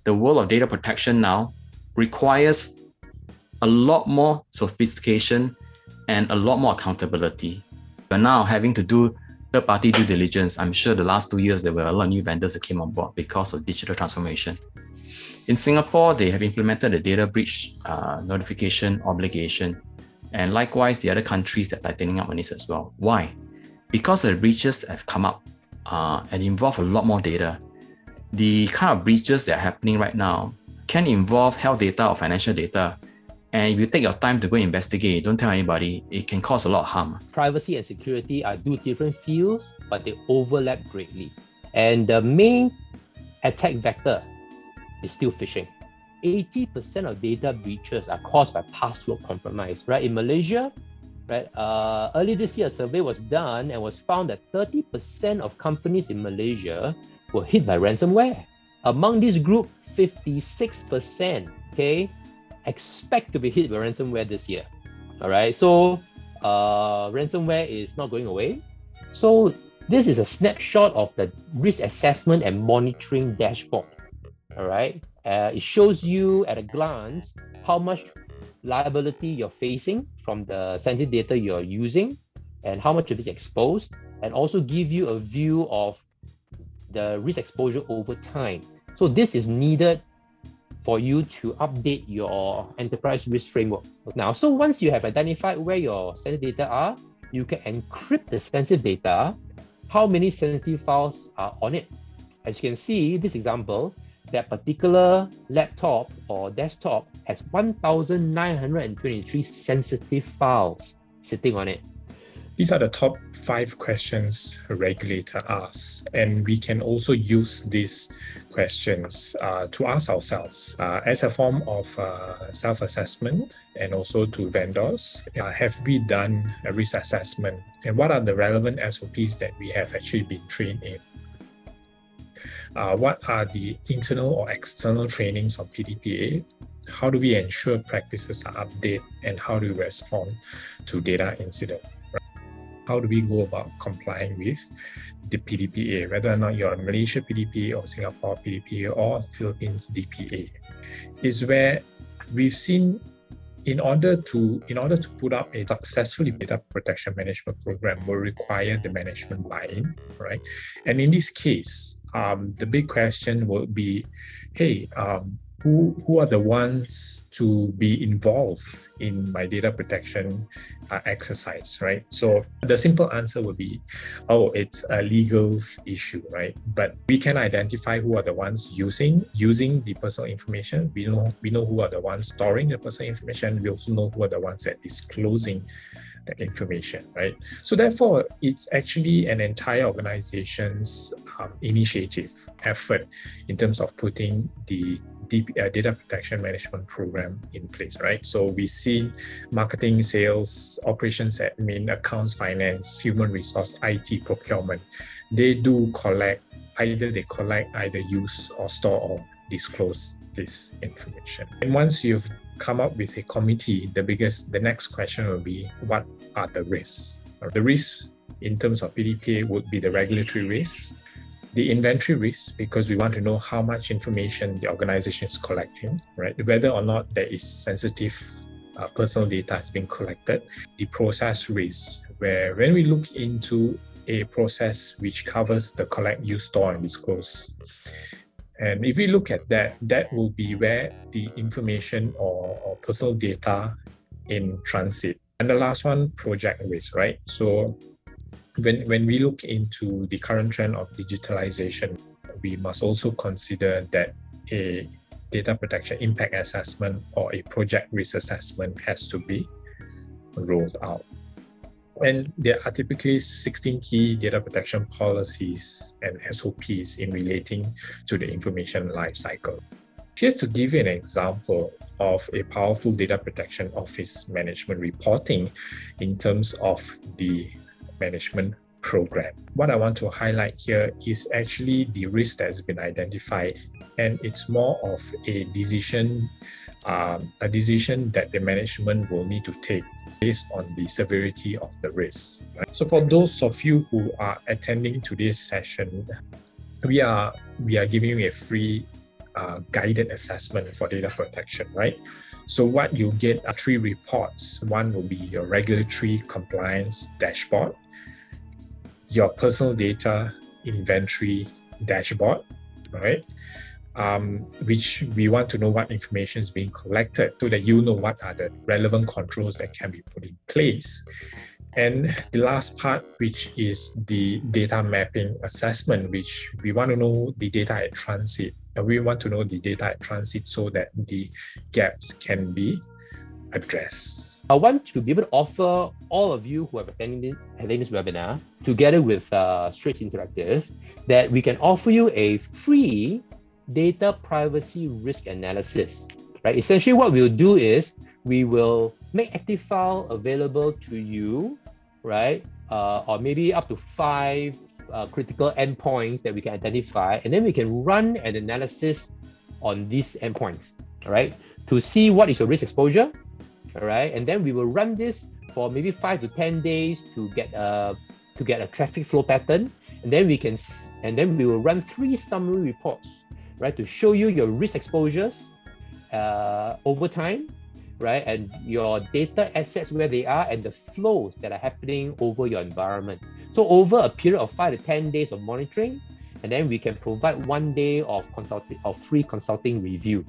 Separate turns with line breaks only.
the world of data protection now requires a lot more sophistication and a lot more accountability. We're now having to do third-party due diligence. I'm sure the last 2 years, there were a lot of new vendors that came on board because of digital transformation. In Singapore, they have implemented a data breach notification obligation. And likewise, the other countries that are tightening up on this as well. Why? Because the breaches have come up and involve a lot more data. The kind of breaches that are happening right now can involve health data or financial data. And if you take your time to go investigate, don't tell anybody, it can cause a lot of harm.
Privacy and security are two different fields, but they overlap greatly. And the main attack vector is still phishing. 80% of data breaches are caused by password compromise, right? In Malaysia, right, early this year, a survey was done and was found that 30% of companies in Malaysia were hit by ransomware. Among this group, 56%, okay, expect to be hit by ransomware this year. All right, so ransomware is not going away. So this is a snapshot of the risk assessment and monitoring dashboard. All right, it shows you at a glance how much liability you're facing from the sensitive data you're using and how much of it is exposed, and also give you a view of the risk exposure over time. So this is needed for you to update your enterprise risk framework. Now, so once you have identified where your sensitive data are, you can encrypt the sensitive data, how many sensitive files are on it. As you can see, this example, that particular laptop or desktop has 1,923 sensitive files sitting on it.
These are the top 5 questions a regulator asks, and we can also use these questions to ask ourselves as a form of self-assessment, and also to vendors. Have we done a risk assessment, and what are the relevant SOPs that we have actually been trained in? What are the internal or external trainings on PDPA? How do we ensure practices are updated, and how do we respond to data incident? How do we go about complying with the PDPA, whether or not you're on Malaysia PDPA or Singapore PDPA or Philippines DPA? Is where we've seen in order to put up a successful data protection management program will require the management buy-in, right? And in this case, the big question will be, hey, who are the ones to be involved in my data protection exercise, right? So the simple answer would be, oh, it's a legals issue, right? But we can identify who are the ones using the personal information. We know who are the ones storing the personal information. We also know who are the ones that disclosing that information, right? So therefore, it's actually an entire organization's initiative, effort in terms of putting the data protection management program in place, right? So we see marketing, sales, operations admin, accounts, finance, human resource, IT, procurement. They do either use or store or disclose this information. And once you've come up with a committee, the next question will be, what are the risks? The risks in terms of PDPA would be the regulatory risks, the inventory risk, because we want to know how much information the organization is collecting, right? Whether or not there is sensitive personal data has been collected. The process risk, where when we look into a process which covers the collect, use, store, and disclose. And if we look at that, that will be where the information or personal data in transit. And the last one, project risk, right? So when we look into the current trend of digitalization, we must also consider that a data protection impact assessment or a project risk assessment has to be rolled out. And there are typically 16 key data protection policies and SOPs in relating to the information lifecycle. Just to give you an example of a powerful data protection office management reporting in terms of the management program. What I want to highlight here is actually the risk that has been identified, and it's more of a decision that the management will need to take based on the severity of the risk. Right? So for those of you who are attending today's session, we are giving you a free guided assessment for data protection, right? So what you get are 3 reports. One will be your regulatory compliance dashboard, your personal data inventory dashboard, right? Which we want to know what information is being collected so that you know what are the relevant controls that can be put in place. And the last part, which is the data mapping assessment, which we want to know the data at transit. And we want to know the data at transit so that the gaps can be addressed.
I want to be able to offer all of you who have attended this webinar, together with Straits Interactive, that we can offer you a free data privacy risk analysis. Right? Essentially, what we'll do is we will make ActiveFile available to you, right? Or maybe up to 5 critical endpoints that we can identify, and then we can run an analysis on these endpoints, all right, to see what is your risk exposure, all right, and then we will run this for maybe 5 to 10 days to get a traffic flow pattern, and then we will run 3 summary reports, right, to show you your risk exposures over time, right, and your data assets, where they are, and the flows that are happening over your environment. So over a period of 5 to 10 days of monitoring, and then we can provide 1 day of free consulting review